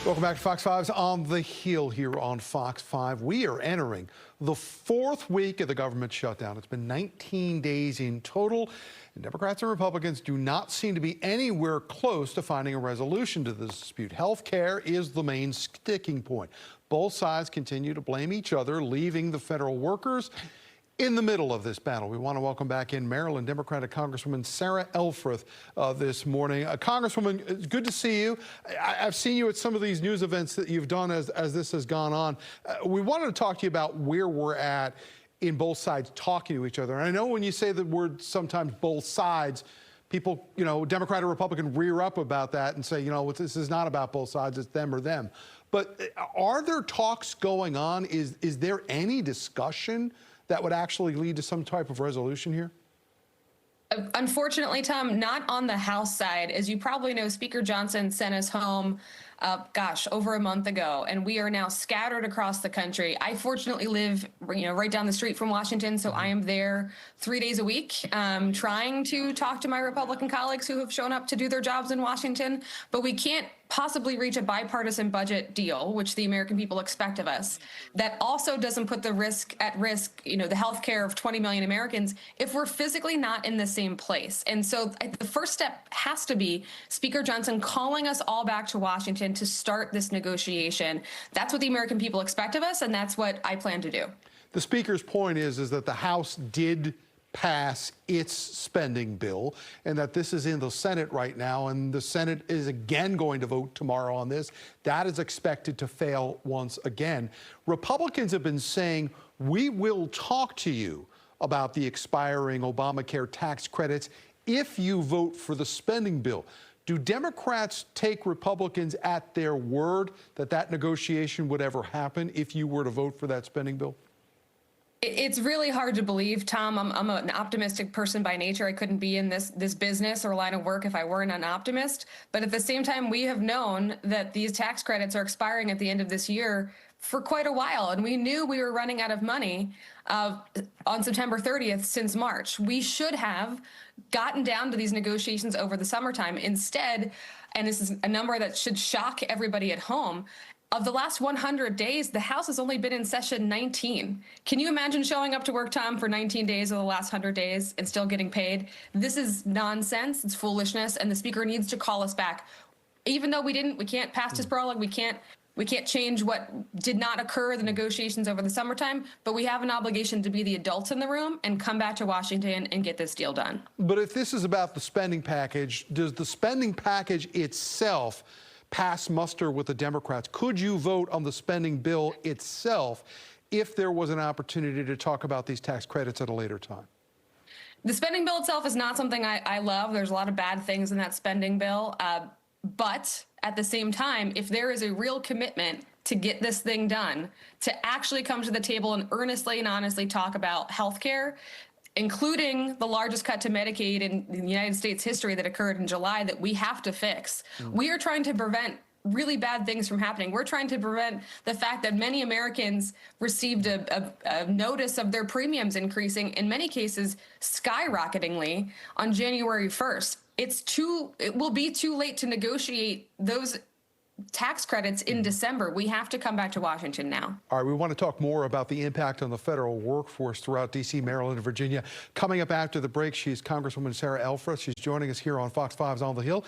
Welcome back to Fox 5's On the Hill here on Fox 5. We are entering the fourth week of the government shutdown. It's been 19 days in total, and Democrats and Republicans do not seem to be anywhere close to finding a resolution to this dispute. Health care is the main sticking point. Both sides continue to blame each other, leaving the federal workers in the middle of this battle. We want to welcome back in Maryland Democratic Congresswoman Sarah Elfreth this morning. Congresswoman, it's good to see you. I've seen you at some of these news events that you've done as this has gone on. We wanted to talk to you about where we're at in both sides talking to each other. And I know when you say the word sometimes both sides, people, Democrat or Republican rear up about that and say, this is not about both sides, it's them or them. But are there talks going on? Is there any discussion that would actually lead to some type of resolution here? Unfortunately, Tom, not on the House side. As you probably know, Speaker Johnson sent us home, over a month ago, and we are now scattered across the country. I fortunately live, right down the street from Washington, so I am there 3 days a week, trying to talk to my Republican colleagues who have shown up to do their jobs in Washington, but we can't possibly reach a bipartisan budget deal, which the American people expect of us. That also doesn't put the the health care of 20 million Americans if we're physically not in the same place. And so the first step has to be Speaker Johnson calling us all back to Washington to start this negotiation. That's what the American people expect of us, and that's what I plan to do. The Speaker's point is that the House did pass its spending bill, and that this is in the Senate right now, and the Senate is again going to vote tomorrow on this. That is expected to fail once again. Republicans have been saying, we will talk to you about the expiring Obamacare tax credits if you vote for the spending bill. Do Democrats take Republicans at their word that that negotiation would ever happen if you were to vote for that spending bill? It's really hard to believe, Tom. I'm an optimistic person by nature. I couldn't be in this business or line of work if I weren't an optimist. But at the same time, we have known that these tax credits are expiring at the end of this year for quite a while. And we knew we were running out of money on September 30th since March. We should have gotten down to these negotiations over the summertime. Instead, and this is a number that should shock everybody at home, of the last 100 days, the House has only been in session 19. Can you imagine showing up to work, Tom, for 19 days of the last 100 days and still getting paid? This is nonsense. It's foolishness, and the Speaker needs to call us back. Even though we can't pass this prologue, we can't change what did not occur in the negotiations over the summertime, but we have an obligation to be the adults in the room and come back to Washington and get this deal done. But if this is about the spending package, does the spending package itself pass muster with the Democrats? Could you vote on the spending bill itself if there was an opportunity to talk about these tax credits at a later time? The spending bill itself is not something I love. There's a lot of bad things in that spending bill. But at the same time, if there is a real commitment to get this thing done, to actually come to the table and earnestly and honestly talk about health care, including the largest cut to Medicaid in the United States history that occurred in July that we have to fix. We are trying to prevent really bad things from happening. We're trying to prevent the fact that many Americans received a notice of their premiums increasing, in many cases skyrocketingly, on January 1st. It will be too late to negotiate those tax credits in December. We have to come back to Washington now. All right, we want to talk more about the impact on the federal workforce throughout D.C., Maryland, and Virginia. Coming up after the break, she's Congresswoman Sarah Elfreth. She's joining us here on Fox 5's On the Hill.